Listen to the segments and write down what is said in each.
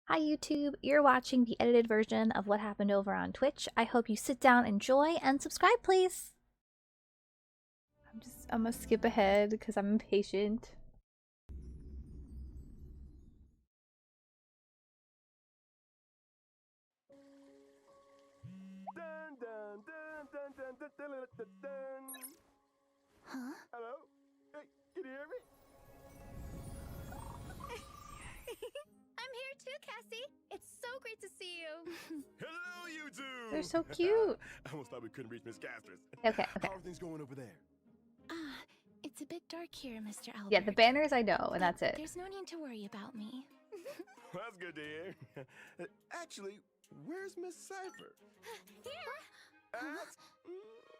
Hi YouTube, you're watching the edited version of what happened over on Twitch. I hope you sit down, enjoy, and subscribe please! I'm gonna skip ahead because I'm impatient. Huh? Hello? Hey, can you hear me? I'm here too, Cassie. It's so great to see you. Hello, you two! They're so cute! I almost thought we couldn't reach Miss Casters. Okay. How are things going over there? It's a bit dark here, Mr. Albert. Yeah, the banners I know, and that's it. There's no need to worry about me. That's good to hear. Actually, where's Miss Cypher? Here! Ask,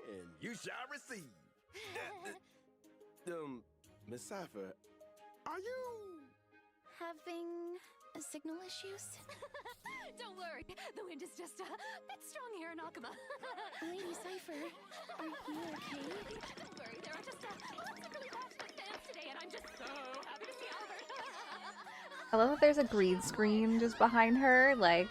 and you shall receive. Miss Cypher, are you... Having signal issues? Don't worry, the wind is just a bit strong here in Akama. Lady Cypher, are you okay? Don't worry, there are just lots of really passionate fans today, and I'm just so happy to see Albert. I love that there's a green screen just behind her, like...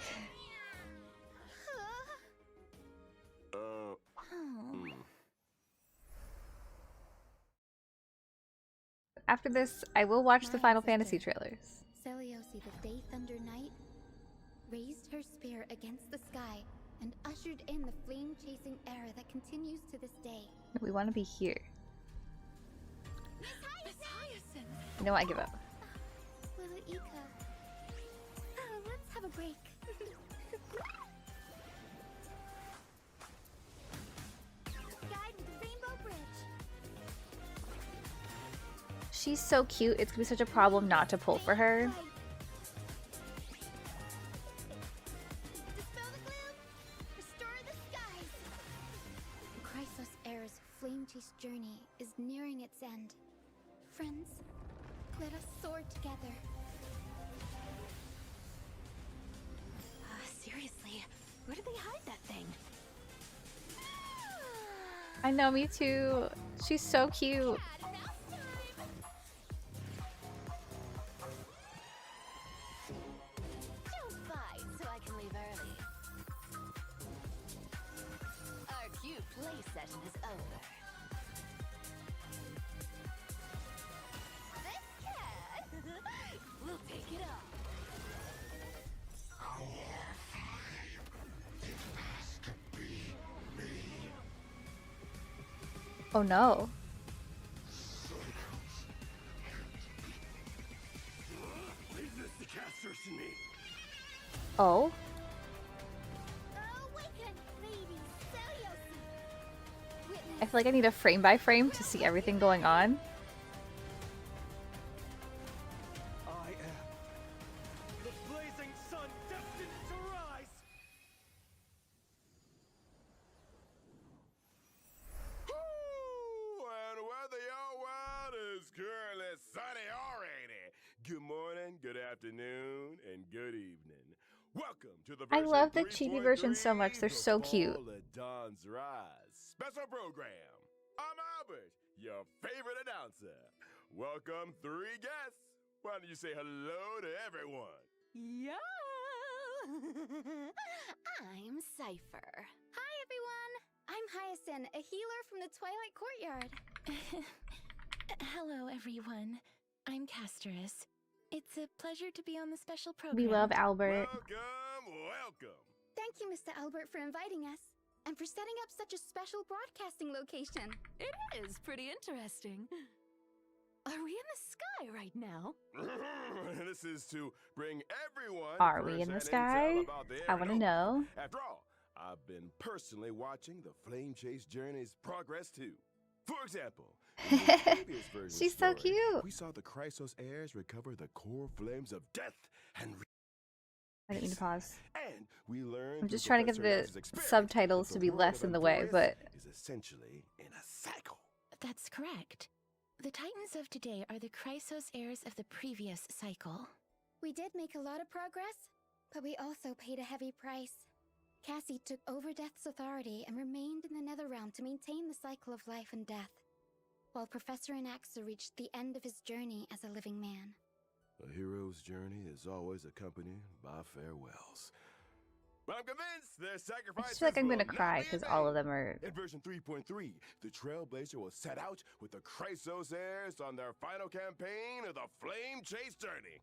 After this, I will watch the Final Fantasy trailers. Celiosi, the Day Thunder Knight, raised her spear against the sky and ushered in the flame-chasing era that continues to this day. We want to be here. Miss Hyacinth! You know what? I give up. Little Ika. Let's have a break. Guide with the Rainbow Bridge. She's so cute, it's gonna be such a problem not to pull for her. Dispel the gloom. Restore the skies. Chrysos Air's flame chase journey is nearing its end. Friends, let us soar together. Seriously, where did they hide that thing? I know, me too. She's so cute. Don't fight so I can leave early. Our cute play session is over. This cat! We'll take it off. Oh no. Leave this to Casters and me. Oh? Awaken, Lady Celiosi. Witness I feel like I need a frame by frame to see everything going on. I am the blazing sun destined to rise. Ooh, and weather your world is currently sunny or rainy. Good morning, good afternoon, and good evening. Welcome to the I version love the chibi versions so much, they're so cute. Before the Dawn's Rise special program. I'm Albert, your favorite announcer. Welcome three guests. Why don't you say hello to everyone? Yeah! I'm Cypher. Hi, everyone! I'm Hyacinth, a healer from the Twilight Courtyard. Hello, everyone. I'm Castris. It's a pleasure to be on the special program. We love Albert. Welcome. Thank you, Mr. Albert, for inviting us and for setting up such a special broadcasting location. It is pretty interesting. Are we in the sky right now? This is to bring everyone. Are we in the sky? I want to know. After all, I've been personally watching the Flame Chase Journey's progress too. For example, in the previous version She's so story, cute. We saw the Chrysos heirs recover the core flames of death and I didn't mean to pause. and we learned. I'm just through trying to get Professor the Nash's experiment subtitles that to the be world less of in the way, Emporius but is essentially in a cycle. That's correct. The Titans of today are the Chrysos heirs of the previous cycle. We did make a lot of progress, but we also paid a heavy price. Cassie took over Death's authority and remained in the Netherrealm to maintain the cycle of life and death, while Professor Anaxa reached the end of his journey as a living man. A hero's journey is always accompanied by farewells. But I'm convinced their I sacrifices just feel like I'm will gonna not cry be in because all of vain. them are. In version 3.3, the Trailblazer will set out with the Chrysos heirs on their final campaign of the Flame Chase Journey.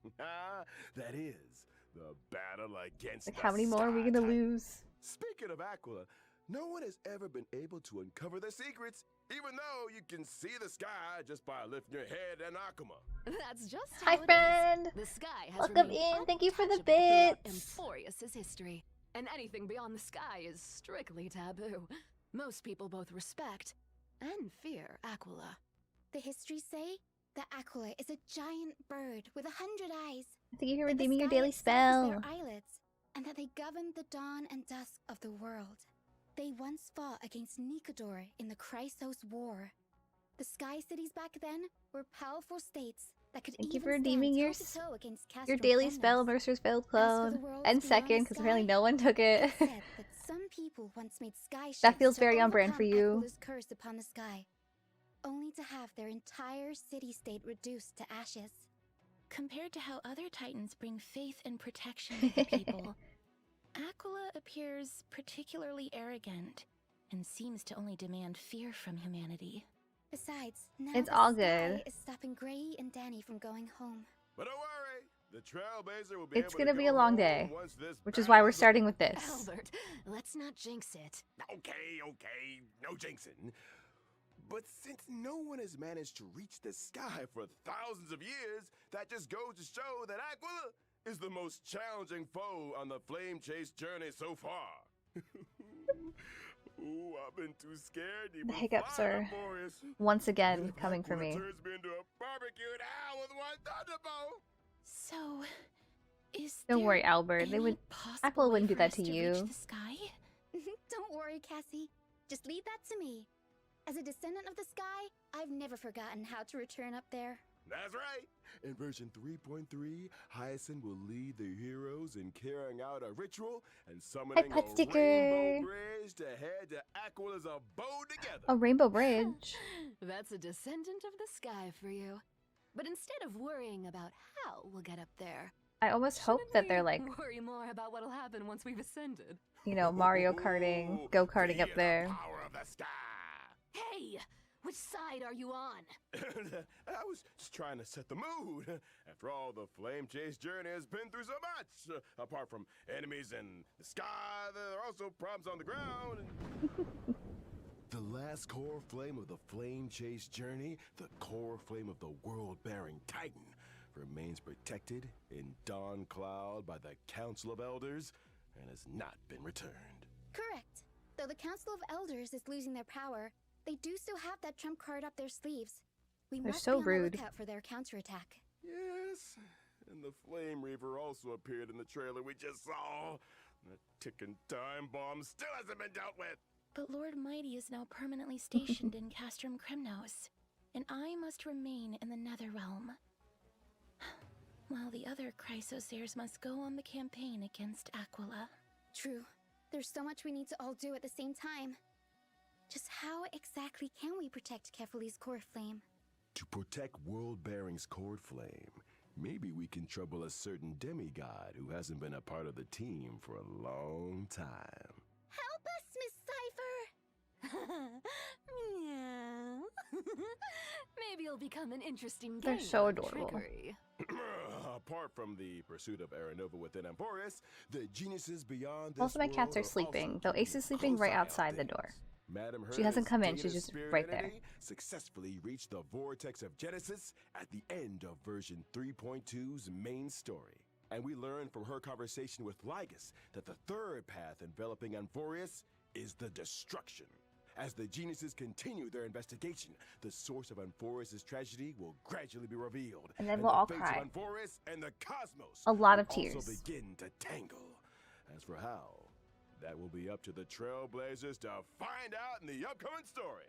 That is, the battle against Like, the how many more are we gonna Sky Titan. lose? Speaking of Aquila, no one has ever been able to uncover their secrets, even though you can see the sky just by lifting your head and Akuma. That's just Hi, how it friend. is. The sky has Welcome remained in. Thank you for the untouchable throughout bits. Emporius' history, and anything beyond the sky is strictly taboo. Most people both respect and fear Aquila. The histories say that Aquila is a giant bird with 100 eyes. Thank you for that the redeeming your sky daily itself is their spell. eyelids, and that they govern the dawn and dusk of the world. They once fought against Nikador in the Chrysos War. The Sky Cities back then were powerful states that could Thank you even for redeeming stand your toe-to-toe against your Castro daily Kremnos. spell, Mercer's failed As for clone, the worlds and beyond second the because apparently sky, no one took it. it's said that some people once made sky That ships feels to very on brand for overcome you. Aquila's curse upon the sky, only to have their entire city-state reduced to ashes. Compared to how other titans bring faith and protection to the people, Aquila appears particularly arrogant and seems to only demand fear from humanity. Besides, now It's the all sky good. is stopping Gray and Danny from going home. But don't worry, the Trailblazer will be It's able gonna to be go a long home day, once this which is why battle we're is starting over. with this. Albert, let's not jinx it. Okay, no jinxing. But since no one has managed to reach the sky for thousands of years, that just goes to show that Aquila is the most challenging foe on the Flame Chase journey so far. Ooh, I've been too scared to even The hiccups fly are to Boreas. once What again if coming for Aquila me. turns me into a barbecued owl with one thunderbolt? So, is Don't there worry, Albert. any They would. possible Aquila way wouldn't do for that us to reach you. the sky? Don't worry, Cassie. Just leave that to me. As a descendant of the sky, I've never forgotten how to return up there. That's right. In version 3.3, Hyacinth will lead the heroes in carrying out a ritual and summoning a Pet sticker. rainbow bridge to head to Aquila's abode together. A rainbow bridge. That's a descendant of the sky for you. But instead of worrying about how we'll get up there, I almost hope that they're like, shouldn't we worry more about what'll happen once we've ascended. you know, Mario karting, go karting up Feel there. The power of the sky. Hey, which side are you on? I was just trying to set the mood. After all, the Flame Chase journey has been through so much. Apart from enemies in the sky, there are also problems on the ground. The last core flame of the Flame Chase journey, the core flame of the world-bearing Titan, remains protected in Dawn Cloud by the Council of Elders and has not been returned. Correct. Though the Council of Elders is losing their power, they do still have that trump card up their sleeves. We They're must so be on rude. the lookout for their counterattack. Yes, and the Flame Reaver also appeared in the trailer we just saw. That ticking time bomb still hasn't been dealt with. But Lord Mighty is now permanently stationed in Castrum Kremnos, and I must remain in the Netherrealm. While the other Chrysos heirs must go on the campaign against Aquila. True. There's so much we need to all do at the same time. Just how exactly can we protect Kefali's core flame? To protect World-Bearing's cord flame, maybe we can trouble a certain demigod who hasn't been a part of the team for a long time. Help us, Miss Cypher! Meow. Maybe it'll become an interesting They're game so of adorable. trickery. Apart from the pursuit of Aranova within Emporius, the geniuses beyond this Most of my cats world are sleeping, also though Ace is keeping a sleeping close right eye on outside the things. door. Madam She hasn't Herd's come in, data she's just spirit right there. entity successfully reached the vortex of Genesis at the end of version 3.2's main story. And we learned from her conversation with Lygus that the third path enveloping Amphorius is the destruction. As the geniuses continue their investigation, the source of Amphorius' tragedy will gradually be revealed. And then we'll all the fates cry. of Amphorius and the cosmos A lot of will tears. also begin to tangle. As for how, that will be up to the Trailblazers to find out in the upcoming story.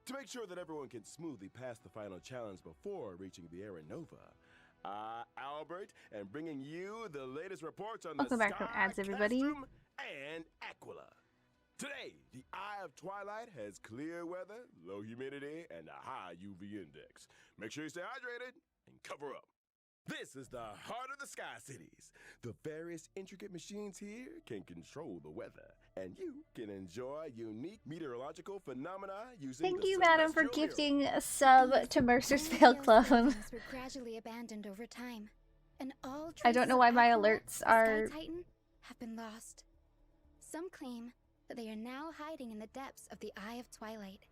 To make sure that everyone can smoothly pass the final challenge before reaching the Aranova, Albert, and bringing you the latest reports on Welcome the back from Sky, ads, everybody. Castrum, and Aquila. Today, the Eye of Twilight has clear weather, low humidity, and a high UV index. Make sure you stay hydrated and cover up. This is the heart of the Sky Cities. The various intricate machines here can control the weather, and you can enjoy unique meteorological phenomena using Thank the you, madam, for celestial mirror. gifting a sub to Mercer's Many Veil of those Club. buildings were gradually abandoned over time, and all I don't traces know of why my Aquila, alerts the are- Sky Titan, have been lost. Some claim that they are now hiding in the depths of the Eye of Twilight.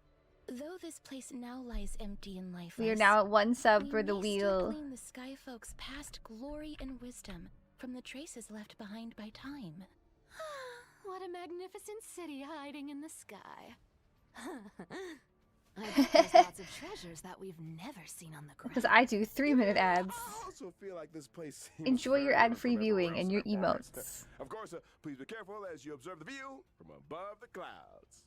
Though this place now lies empty and lifeless, We are now at 1 sub for the we may still wheel. glean the Sky Folks' past glory and wisdom from the traces left behind by time. What a magnificent city hiding in the sky. I bet there's lots of treasures that we've never seen on the ground. Because I do 3-minute ads. I also feel like this place seems Enjoy your far ad-free from viewing everywhere and your else. emotes. Of course, please be careful as you observe the view from above the clouds.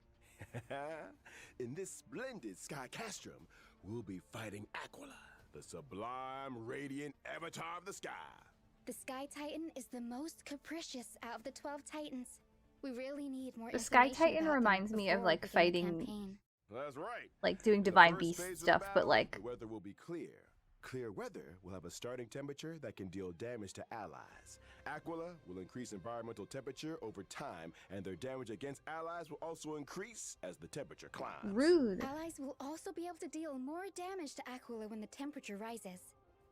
In this splendid sky castrum, we'll be fighting Aquila, the sublime, radiant avatar of the sky. The Sky Titan is the most capricious out of the 12 Titans. We really need more The Sky information Titan about them reminds me of, before like, we begin the fighting- campaign. That's right. Like doing In the Divine first Beast phase of the stuff, but battle, like... the weather will be clear. Clear weather will have a starting temperature that can deal damage to allies. Aquila will increase environmental temperature over time, and their damage against allies will also increase as the temperature climbs. Rude. Allies will also be able to deal more damage to Aquila when the temperature rises.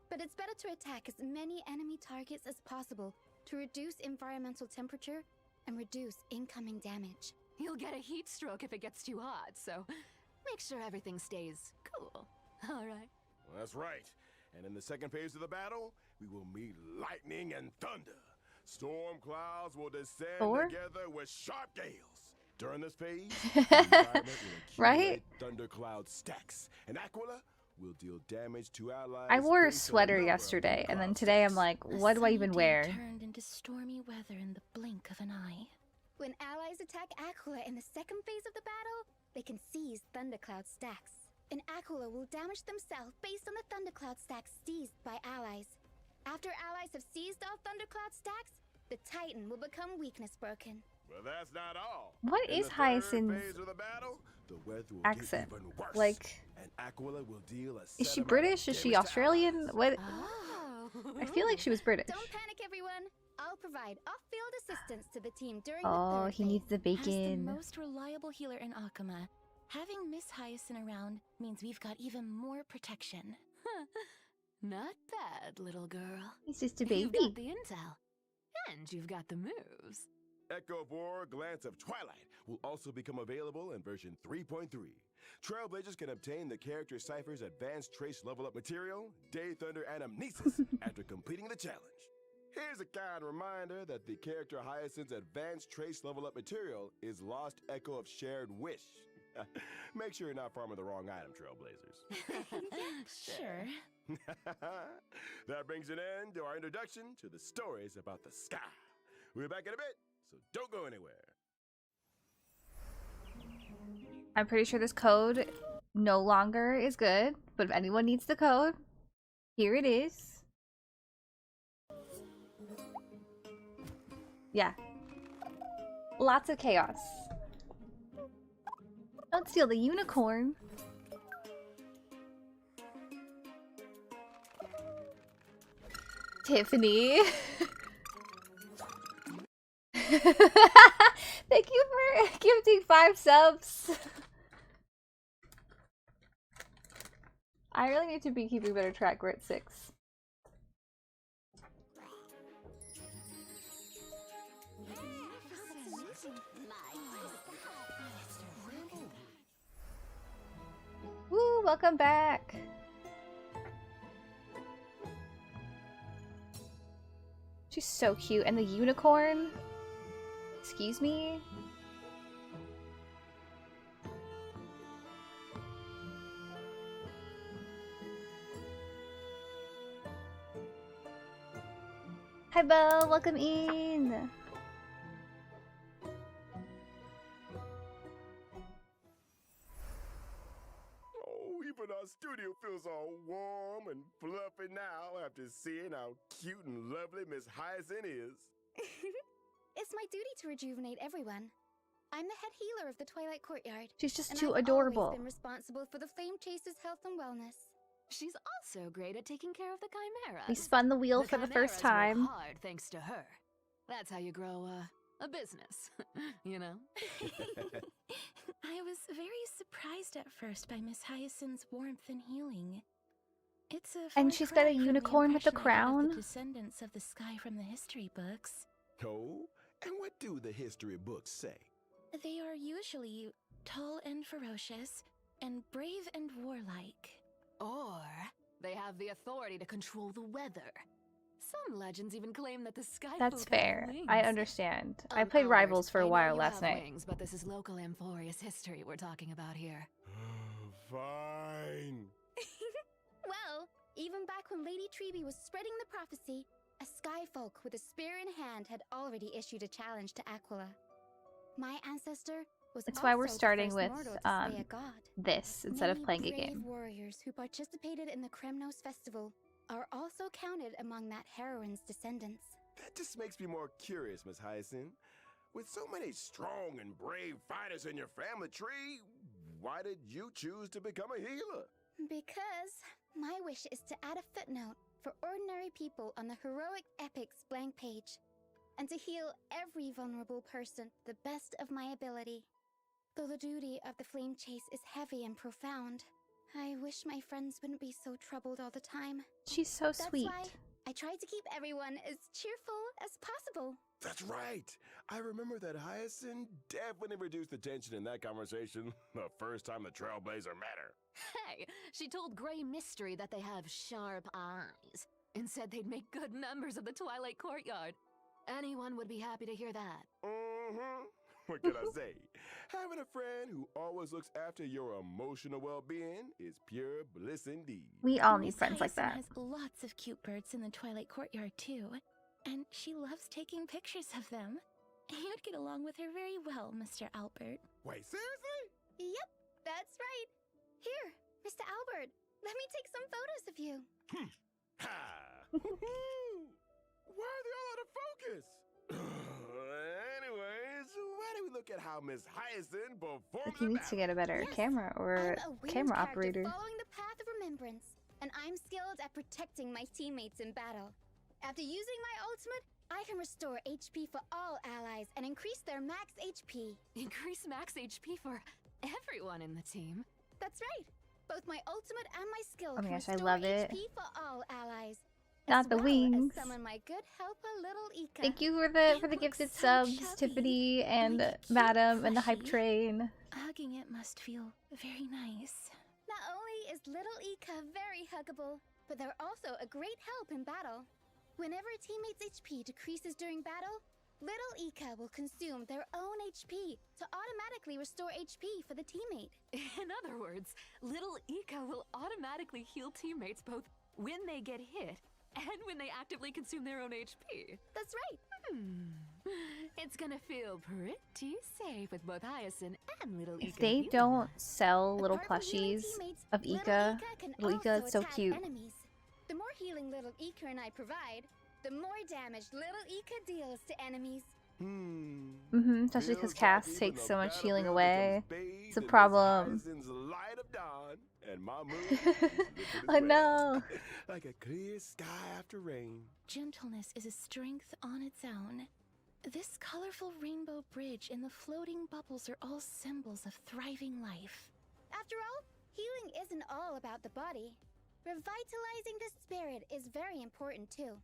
But it's better to attack as many enemy targets as possible to reduce environmental temperature and reduce incoming damage. You'll get a heat stroke if it gets too hot, so make sure everything stays cool. All right. Well, that's right. And in the second phase of the battle, we will meet lightning and thunder. Storm clouds will descend Four? together with sharp gales. During this phase, the environment will Right? accumulate thundercloud stacks, and Aquila will deal damage to allies. I wore a based on the sweater number of yesterday, and then thundercloud today I'm stacks. like, A what do I sunny even day wear? turned into stormy weather in the blink of an eye. When allies attack Aquila in the second phase of the battle, they can seize thundercloud stacks. And Aquila will damage themselves based on the thundercloud stacks seized by allies. After allies have seized all thundercloud stacks, the Titan will become weakness broken. But that's not all. What In is the third Hyacinth's phase of the battle, the weather will accent? get even worse. Like, and Aquila will deal a is set she amount of British? Is she damage to Australian? allies. What? Oh. I feel like she was British. Don't panic, everyone. I'll provide off-field assistance to the team during Oh, the third he phase. needs the As the bacon. most reliable healer in Akama, having Miss Hyacinth around means we've got even more protection. Not bad, little girl. He's just a You've baby. got the intel, and you've got the moves. Echo Bore Glance of Twilight will also become available in version 3.3. Trailblazers can obtain the character Cypher's advanced trace level up material, Day Thunder Anamnesis, after completing the challenge. Here's a kind reminder that the character Hyacinth's advanced trace level up material is Lost Echo of Shared Wish. Make sure you're not farming the wrong item, Trailblazers. Sure. That brings an end to our introduction to the stories about the sky. We'll be back in a bit, so don't go anywhere. I'm pretty sure this code no longer is good, but if anyone needs the code, here it is. Yeah. Lots of chaos. Don't steal the unicorn. Tiffany. Thank you for gifting 5 subs. I really need to be keeping better track. We're at 6. Woo, welcome back. She's so cute. And the unicorn? Excuse me? Hi, Belle. Welcome in. Oh, even our studio feels all warm and fluffy now after seeing how cute and lovely Miss Hyacinth is. It's my duty to rejuvenate everyone. I'm the head healer of the Twilight Courtyard. She's just and too I've adorable. always been responsible for the Flame Chaser's health and wellness. She's also great at taking care of the chimeras. We spun the wheel for the first chimeras time. work hard thanks to her. That's how you grow a business, you know? I was very surprised at first by Miss Hyacinth's warmth and healing. It's a And far she's got cry a from the unicorn with a impression I got of crown. the descendants of the sky from the history books. Oh, and what do the history books say? They are usually tall and ferocious, and brave and warlike. Or they have the authority to control the weather. Some legends even claim that the sky That's folk have fair. wings. I understand. I played Albert, Rivals for a I know while you last have night. wings, but this is local Amphorius history we're talking about here. Fine. Well, even back when Lady Treby was spreading the prophecy, a skyfolk with a spear in hand had already issued a challenge to Aquila. My ancestor was That's why we're also the starting first with mortal to slay a god. this instead of Many playing a brave game. warriors who participated in the Kremnos festival are also counted among that heroine's descendants. That just makes me more curious, Miss Hyacinth. With so many strong and brave fighters in your family tree, why did you choose to become a healer? Because my wish is to add a footnote for ordinary people on the heroic epics blank page, and to heal every vulnerable person to the best of my ability. Though the duty of the flame chase is heavy and profound, I wish my friends wouldn't be so troubled all the time. She's so That's sweet. why I try to keep everyone as cheerful as possible. That's right. I remember that Hyacinth definitely reduced the tension in that conversation the first time the Trailblazer met her. Hey, she told Grey Mystery that they have sharp eyes and said they'd make good members of the Twilight Courtyard. Anyone would be happy to hear that. Mm-hmm. What can I say? Having a friend who always looks after your emotional well-being is pure bliss indeed. We all need Miss friends like that. Hyacinth has lots of cute birds in the Twilight Courtyard too, and she loves taking pictures of them. You'd get along with her very well, Mr. Albert. Wait, seriously? Yep, that's right. Here, Mr. Albert, let me take some photos of you. Ha! Why are they all out of focus? Anyways, why don't we look at how Miss Hyacinth performs He needs to get a better Yes, camera or I'm a winged camera character operator. following the path of remembrance, and I'm skilled at protecting my teammates in battle. After using my ultimate, I can restore HP for all allies and increase their max HP. Increase max HP for everyone in the team. That's right. Both my ultimate and my skill Oh my can gosh, I restore love it. HP for all allies. Not as the well wings. As summon my good helper, Little Ika. Thank you for It the looks gifted so subs, chubby, Tiffany and like a cute Madam and the hype plushie. train. Hugging it must feel very nice. Not only is Little Ika very huggable, but they're also a great help in battle. Whenever a teammate's HP decreases during battle, Little Ika will consume their own HP to automatically restore HP for the teammate. In other words, little Ika will automatically heal teammates both when they get hit and when they actively consume their own HP. That's right. It's gonna feel pretty safe with both Hyacinth and little Ika. If they healing. don't sell little Apart from healing plushies teammates, of Little Ika, can Little Ika, also it's so attack cute. enemies. The more healing Little Ika and I provide, the more damage Little Ika deals to enemies. Especially because Feels Cass like even takes the so much healing battlefield away. becomes bathed It's a in Miss problem. Hyacinth's light of dawn, and my mood is lifted as Oh well. no. Like a clear sky after rain. Gentleness is a strength on its own. This colorful rainbow bridge and the floating bubbles are all symbols of thriving life. After all, healing isn't all about the body. Revitalizing the spirit is very important too.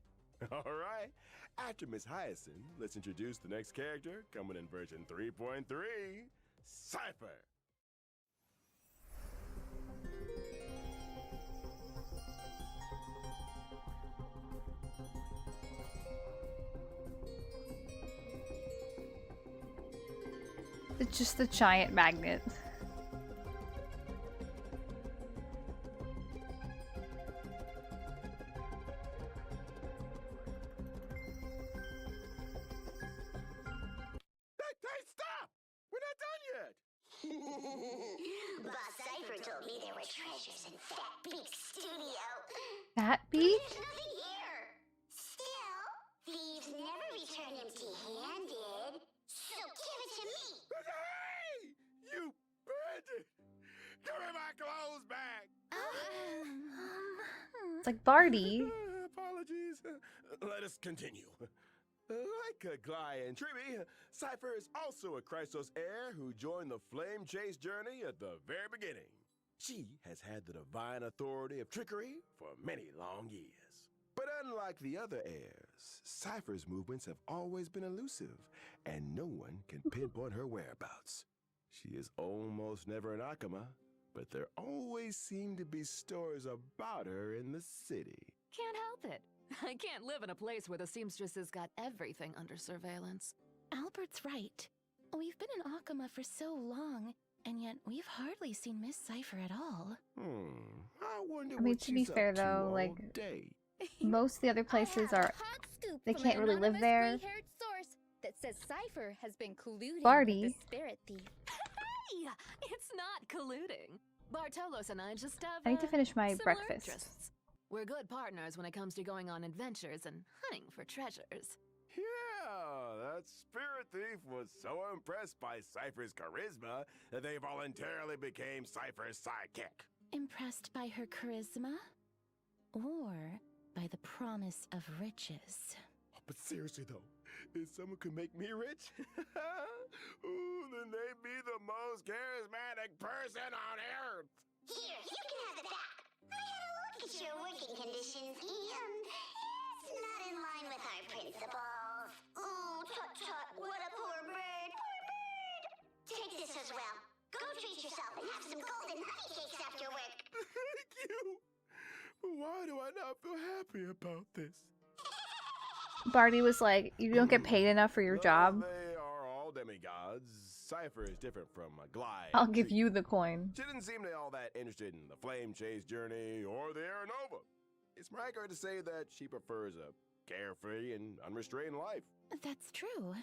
All right. After Miss Hyacinth, let's introduce the next character coming in version 3.3, Cypher. It's just the giant magnet. Hey, stop! We're not done yet! Boss Cypher told me there were treasures in Fat Beak's studio. That But beak? there's nothing here. Still, thieves never return empty-handed. So give it to me. Hey! You bandit! Give me my clothes back! like Barty. Apologies. Let us continue. Like Gly and Tribby, Cypher is also a Chrysos heir who joined the flame chase journey at the very beginning. She has had the divine authority of trickery for many long years. But unlike the other heirs, Cypher's movements have always been elusive, and no one can pinpoint her whereabouts. She is almost never in Akama, but there always seem to be stories about her in the city. Can't help it. I can't live in a place where the seamstress has got everything under surveillance. Albert's right. We've been in Akama for so long, and yet we've hardly seen Miss Cypher at all. I wonder I mean, what to be she's fair up to though, all like day. most of the other places I have are. a hot scoop they from can't an really live anonymous there. gray-haired source that says Cypher has been colluding Barty. with the spirit thief. Hey, it's not colluding. Bartolos and I just have I need to finish my similar breakfast. interests. We're good partners when it comes to going on adventures and hunting for treasures. Yeah, that spirit thief was so impressed by Cypher's charisma that they voluntarily became Cypher's sidekick. Impressed by her charisma? Or by the promise of riches? But seriously though, if someone could make me rich, ooh, then they'd be the most charismatic person on earth. Here, you can have it back. I had a look at your working conditions, and it's not in line with our principles. Oh, tut-tut, what a poor bird. Poor bird. Take this as well. Go treat yourself and have some golden honey cakes after work. Thank you. Why do I not feel happy about this? Barty was like, "You don't get paid enough for your Though job. They are all demigods. Cypher is different from Gly. I'll give you the coin." She didn't seem to be all that interested in the flame chase journey or the Aeronova. It's more accurate to say that she prefers a carefree and unrestrained life. That's true.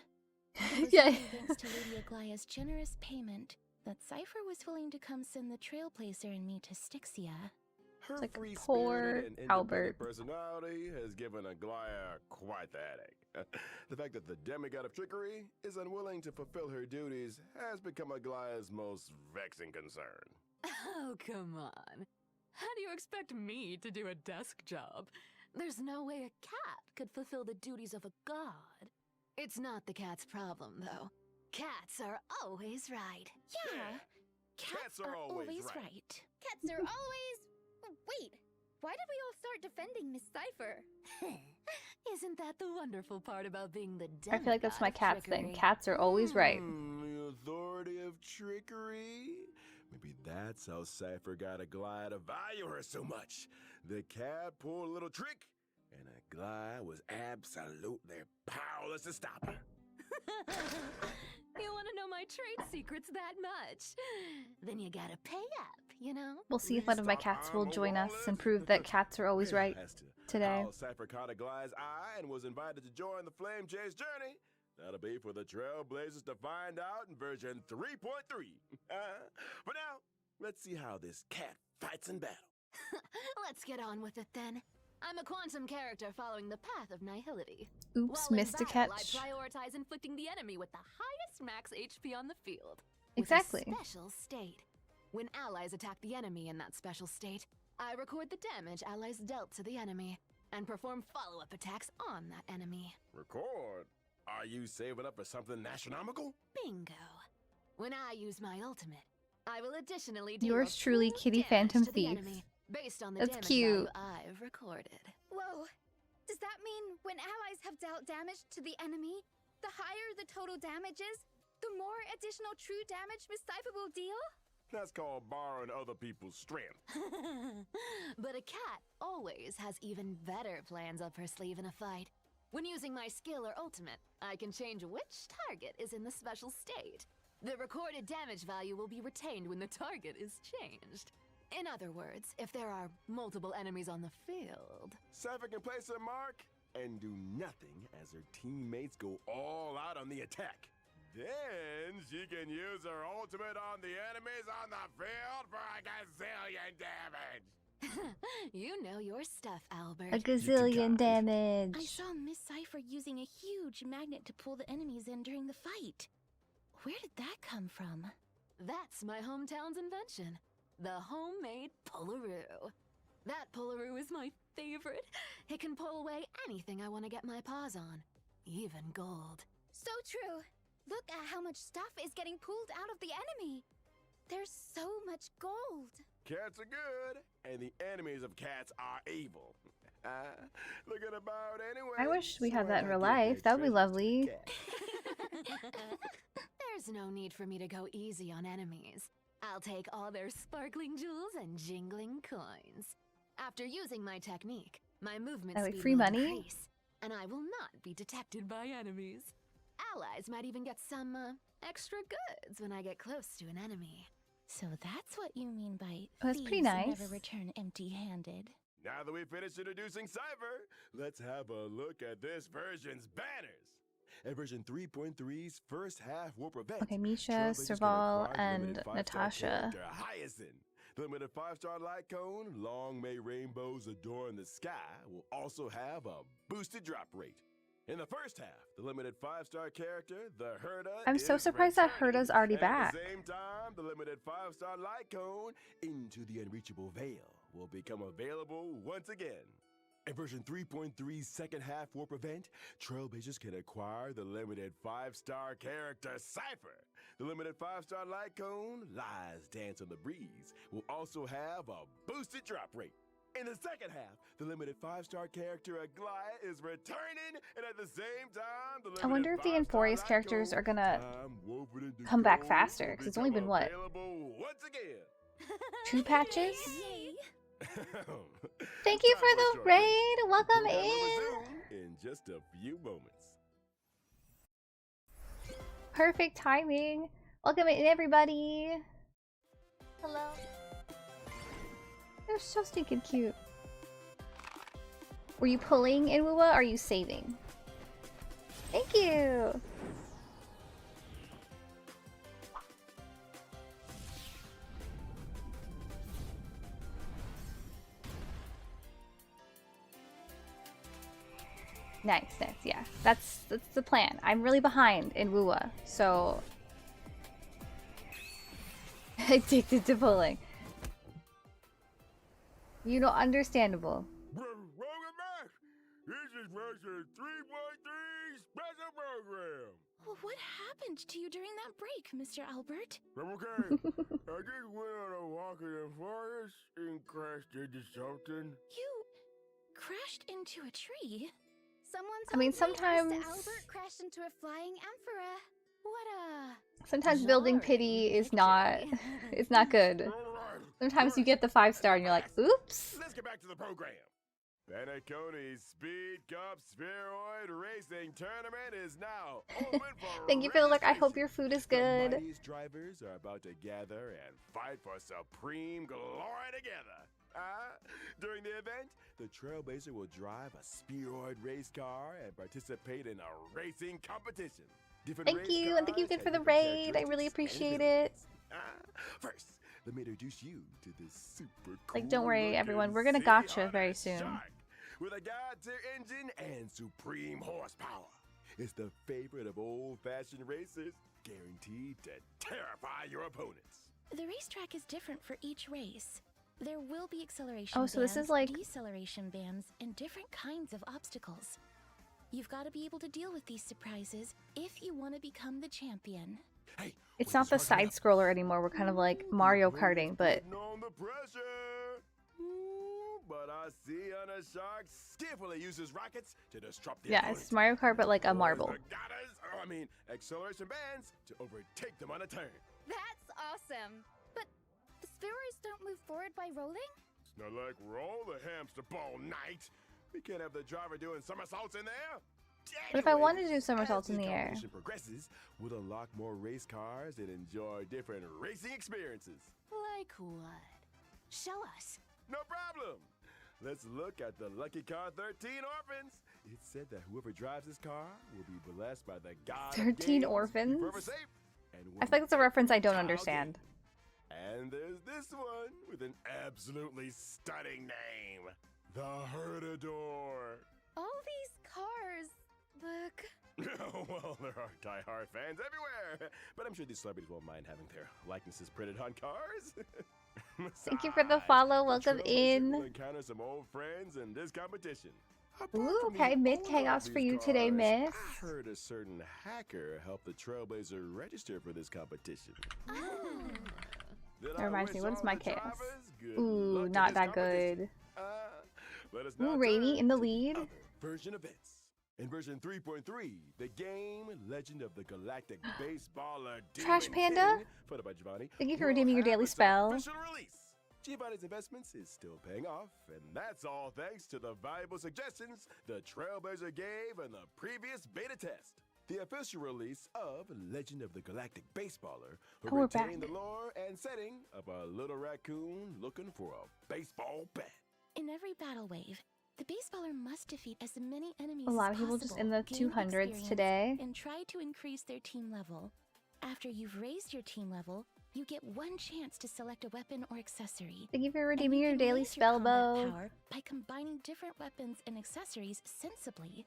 It was Yeah. only thanks to Lady Aglaya's generous payment that Cypher was willing to come send the Trailblazer and me to Styxia. Her like free poor spirited and independent Albert. personality has given Aglaya quite the headache. The fact that the demigod of trickery is unwilling to fulfill her duties has become Aglaya's most vexing concern. Oh, come on. How do you expect me to do a desk job? There's no way a cat could fulfill the duties of a god. It's not the cat's problem, though. Cats are always right. Yeah, cats are always right. Cats are always... Wait, why did we all start defending Miss Cypher? Isn't that the wonderful part about being the I feel like that's my demigod of cat's trickery? thing. Cats are always right. The authority of trickery? Maybe that's how Cypher got Aglaya to value her so much. The cat pulled a little trick, and Aglaya was absolutely powerless to stop her. You want to know my trade secrets that much? Then you gotta pay up, you know? We'll see if Please one of my stop cats will I'm a join us and wallet. prove that cats are always right As to today. how Cypher caught Aglaya's eye and was invited to join the Flame Chase journey. That'll be for the Trailblazers to find out in version 3.3. For now, let's see how this cat fights in battle. Let's get on with it then. I'm a quantum character following the path of nihility. Oops, While in missed a battle, catch. I prioritize inflicting the enemy with the highest max HP on the field. Exactly. With a special state. When allies attack the enemy in that special state, I record the damage allies dealt to the enemy and perform follow-up attacks on that enemy. Record? Are you saving up for something astronomical? Bingo. When I use my ultimate, I will additionally deal Yours a truly, full Kitty damage Phantom to the Thief. enemy based on the That's damage cute. value I've recorded. Whoa, does that mean when allies have dealt damage to the enemy, the higher the total damage is, the more additional true damage Miss Cypher will deal? That's called borrowing other people's strength. But a cat always has even better plans up her sleeve in a fight. When using my skill or ultimate, I can change which target is in the special state. The recorded damage value will be retained when the target is changed. In other words, if there are multiple enemies on the field... Cypher can place her mark and do nothing as her teammates go all out on the attack. Then she can use her ultimate on the enemies on the field for a gazillion damage. You know your stuff, Albert. A gazillion got it. damage. I saw Miss Cypher using a huge magnet to pull the enemies in during the fight. Where did that come from? That's my hometown's invention. The homemade Pullaroo. That Pullaroo is my favorite. It can pull away anything I want to get my paws on, even gold. So true. Look at how much stuff is getting pulled out of the enemy. There's so much gold. Cats are good, and the enemies of cats are evil. Look at about anyway. I wish we had so that in I real can give life. their That would be treasures to the lovely. cat. There's no need for me to go easy on enemies. I'll take all their sparkling jewels and jingling coins. After using my technique, my movement Oh, wait, speed free will money? decrease, and I will not be detected by enemies. Allies might even get some extra goods when I get close to an enemy. So that's what you mean by Oh, that's pretty thieves nice. never return empty-handed. Now that we've finished introducing Cypher, let's have a look at this version's banners. At version 3.3's first half warp event, Okay, Misha, Trailblazers can Serval, acquire the and limited 5-star Natasha. character Hyacinth. The limited 5-star light cone, long may rainbows adorn the sky, will also have a boosted drop rate. In the first half, the limited 5-star character, the Herda, I'm so is surprised that returning. Herda's already And back. At the same time, the limited 5-star light cone, Into the Unreachable Veil, will become available once again. In version 3.3's second half warp event, Trailblazers can acquire the limited 5-star character Cypher. The limited 5-star light cone, Lies Dance on the Breeze, will also have a boosted drop rate. In the second half, the limited 5-star character Aglaia is returning, and at the same time, the I wonder if the limited 5-star Inforius light characters cone, are gonna Time Woven into come back Gold, faster, will 'cause it's only become been, what, available once again. 2 patches? Yay! Thank you Time for a the short break. raid! Welcome Program will in! resume in just a few moments. Perfect timing! Welcome in, everybody! Hello. They're so stinking cute. Were you pulling in Wuwa or are you saving? Thank you! Nice, yeah. That's the plan. I'm really behind in Wuwa, so addicted to pulling. You know, understandable. Welcome back! This is version 3.3 special program. Well, what happened to you during that break, Mr. Albert? I'm okay. I just went on a walk in the forest and crashed into something. You crashed into a tree? Someone I mean, told me sometimes- Mr. Albert crashed into a flying emperor. What a... Sometimes building pity is not it's not good. Sometimes you get the 5-star and you're like, oops. Let's get back to the program. Paniconi's Speed Cup Spheroid Racing Tournament is now open for Thank you for the look. I hope registration. your food is The good. mightiest drivers are about to gather and fight for supreme glory together. During the event, the Trailblazer will drive a spheroid race car and participate in a racing competition. Different Thank race you, and thank you cars again for have the different raid. I really characteristics and appreciate it. abilities. First, let me introduce you to this super cool Like, don't worry, looking everyone. We're gonna city gotcha hunter very soon. shark with a god-tier engine and supreme horsepower. It's the favorite of old-fashioned racers, guaranteed to terrify your opponents. The racetrack is different for each race. There will be acceleration Oh, so this is bands, like- deceleration bands, and different kinds of obstacles. You've got to be able to deal with these surprises if you want to become the champion. Hey, It's when not the shark get side up, scroller anymore. We're kind of like Mario Karting, but putting on the pressure. Ooh, but I see Hunter Shark skillfully uses rockets to disrupt the yeah, opponent. it's Mario Kart, but like a Or marble. the acceleration bands to overtake them on a turn. That's awesome. But the spheroids don't move forward by rolling? It's not like we're all the hamster ball night. We can't have the driver doing somersaults in there. What if I Anyway, wanted to do somersaults as in the air? competition progresses, we'll unlock more race cars and enjoy different racing experiences. Like what? Show us. No problem. Let's look at the lucky car 13 Orphans. It said that whoever drives this car will be blessed by the god of 13 games, keep Orphans? forever safe, and I feel like it's a win reference I don't child understand. game. And there's this one with an absolutely stunning name. The Herdador. All these cars look... Well, there are die-hard fans everywhere, but I'm sure these celebrities won't mind having their likenesses printed on cars. Thank you for the Besides, follow. the Welcome Trailblazer will in. encounter some old friends in this competition. Apart Ooh, from the okay, owner mid-chaos of for these you today, cars, miss. I heard a certain hacker helped the Trailblazer register for this competition. Then That I reminds me, wish what is all my the chaos? drivers good Ooh, luck in not this that competition. good. Let us now Ooh, Rainy turn in the to lead. other version events. In version 3.3, the game Legend of the Galactic Baseballer Trash Demon Panda? King, put up by Giovanni, Thank you for will redeeming your have daily its spell. official release. Giovanni's investments is still paying off, and that's all thanks to the valuable suggestions the Trailblazer gave in the previous beta test. The official release of Legend of the Galactic Baseballer will Oh, we're retain back. the lore and setting of a little raccoon looking for a baseball bat. In every battle wave, the baseballer must defeat as many enemies A lot as of people just possible, in the gain 200s experience, today. and try to increase their team level. After you've raised your team level, you get one chance to select a weapon or accessory. Thank you for And redeeming you your can daily raise spell combat bow. power by combining different weapons and accessories sensibly.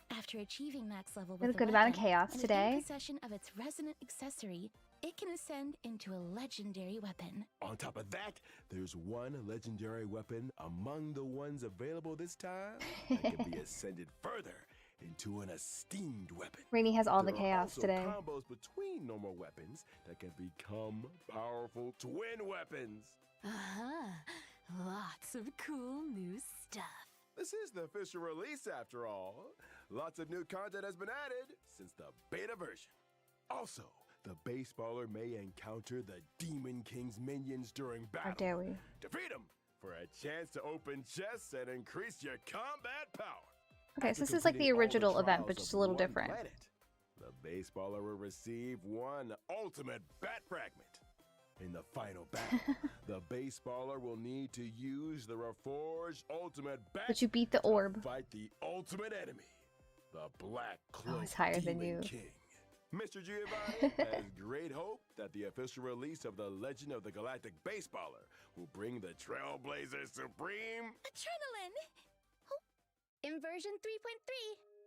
After achieving max level We had with a good the amount of weapon chaos and today. in possession of its resonant accessory, it can ascend into a legendary weapon. On top of that, there's one legendary weapon among the ones available this time that can be ascended further into an esteemed weapon. Rainy has all the There are chaos also today. combos between normal weapons that can become powerful twin weapons. Lots of cool new stuff. This is the official release after all. Lots of new content has been added since the beta version. Also, the baseballer may encounter the Demon King's minions during battle. How dare we? Defeat them for a chance to open chests and increase your combat power. Okay, so After this is like the completing all original event, trials but just of a little one different. planet, the baseballer will receive one ultimate bat fragment. In the final battle, the baseballer will need to use the reforged ultimate bat But you beat the to orb. fight the ultimate enemy, the Black Cloak he's higher than Demon you. King. Mr. Giovanni has great hope that the official release of the Legend of the Galactic Baseballer will bring the Trailblazer Supreme. Adrenaline! In version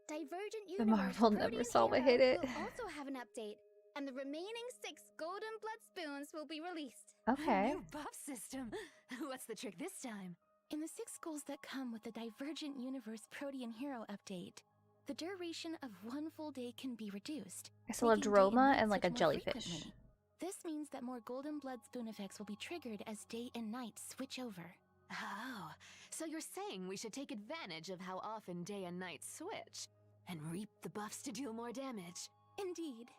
3.3, Divergent The Universe Marvel never Protean saw a Hero hit it. will also have an update, and the remaining 6 Golden Blood Spoons will be released. Okay. A new buff system. What's the trick this time? In the 6 goals that come with the Divergent Universe Protean Hero update, the duration of one full day can be reduced. I still have making day Droma night and like a switch more jellyfish. frequently. This means that more Golden Blood Spoon effects will be triggered as day and night switch over. Oh, so you're saying we should take advantage of how often day and night switch and reap the buffs to deal more damage. Indeed.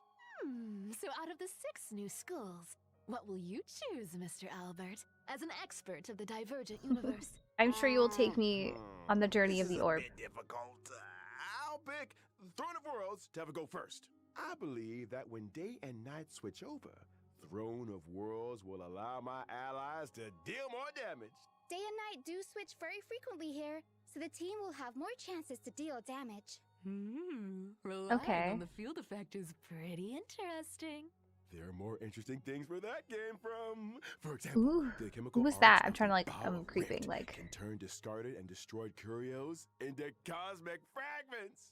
So out of the 6 new schools, what will you choose, Mr. Albert, as an expert of the Divergent Universe? I'm sure you will take me on the journey of This the is a orb. bit difficult. I'll pick Throne of Worlds to have a go first. I believe that when day and night switch over, Throne of Worlds will allow my allies to deal more damage. Day and night do switch very frequently here, so the team will have more chances to deal damage. Relying Okay. on the field effect is pretty interesting. There are more interesting things where that came from. For example, Ooh, the chemical who was arts that? of I'm trying to the like, Bow I'm of creeping, Rift like. can turn discarded and destroyed curios into cosmic fragments.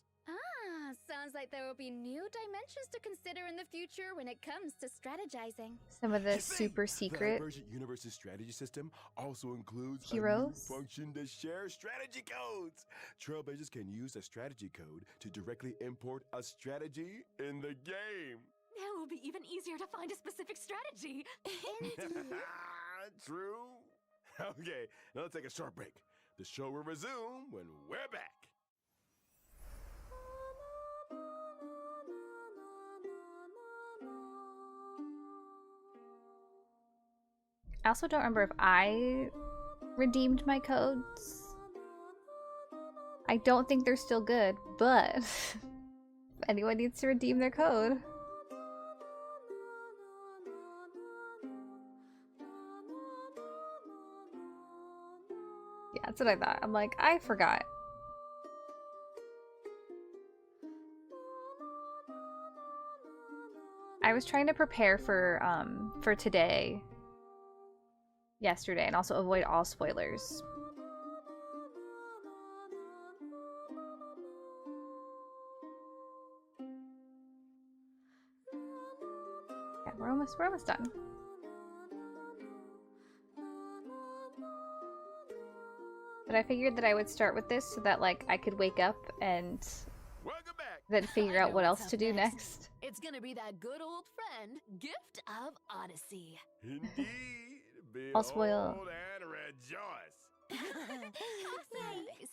Sounds like there will be new dimensions to consider in the future when it comes to strategizing. Some of the You see, super The secret. Divergent Universe's strategy system also includes Heroes? a new function to share strategy codes. Trailblazers can use a strategy code to directly import a strategy in the game. Now it will be even easier to find a specific strategy. True. Okay, now let's take a short break. The show will resume when we're back. I also don't remember if I redeemed my codes. I don't think they're still good, but if anyone needs to redeem their code. Yeah, that's what I thought. I'm like, I forgot. I was trying to prepare for today, yesterday, and also avoid all spoilers. we're almost done. But I figured that I would start with this so that like I could wake up and Welcome back. then figure I out know what what's else up to do next. next. It's gonna be that good old friend, Gift of Odyssey. Indeed. I'll spoil. Behold and rejoice. Nice.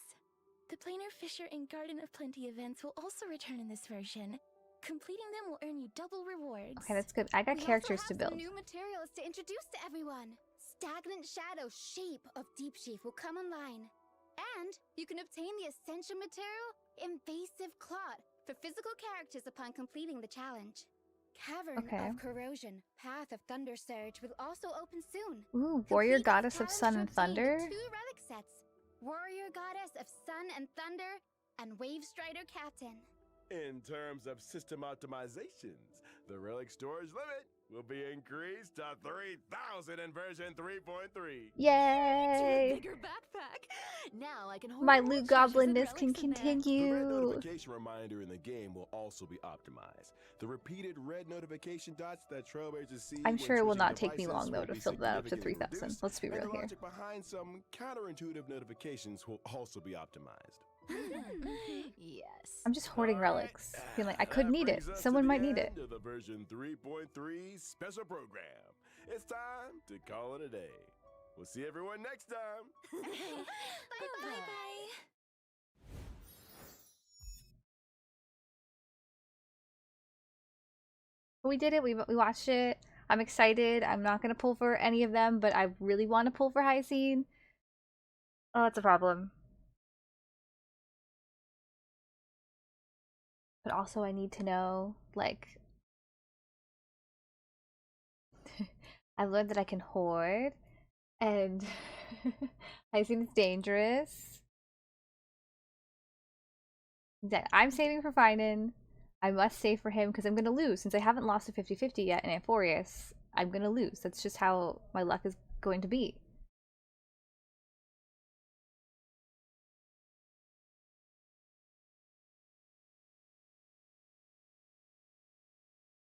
The Planar Fisher and Garden of Plenty events will also return in this version. Completing them will earn you double rewards. Okay, that's good. I got We characters also to have build. some new materials to introduce to everyone. Stagnant Shadow Shape of Deep Sheaf will come online. And you can obtain the essential material, Invasive Clot, for physical characters upon completing the challenge. Cavern Okay. of Corrosion, Path of Thunder Surge will also open soon. Ooh, Warrior Complete Goddess this of Sun and challenge to obtain Thunder. the 2 relic sets, Warrior Goddess of Sun and Thunder, and Wave Strider Captain. In terms of system optimizations, the relic storage limit will be increased to 3,000 in version 3.3. Yay! Bigger backpack. Now I can hold My more loot treasures and goblinness can relics in there. The red continue. notification reminder in the game will also be optimized. The repeated red notification dots that trailblazers see I'm when sure it will switching not take me devices long though will to be fill that up to significantly 3,000. reduced, Let's be and real the here. logic behind some counterintuitive notifications will also be optimized. Yes. I'm just hoarding All right, relics. Feeling like I could that need it. brings us to Someone the might need it. end of the version 3.3 special program. It's time to call it a day. We'll see everyone next time. Bye-bye. We did it. We watched it. I'm excited. I'm not gonna pull for any of them, but I really want to pull for Hyacinth. Oh, it's a problem. But also, I need to know, like, I've learned that I can hoard, and Hyacinth is dangerous. That I'm saving for Finan. I must save for him because I'm gonna lose since I haven't lost a 50-50 yet in Amphorius. I'm gonna lose. That's just how my luck is going to be.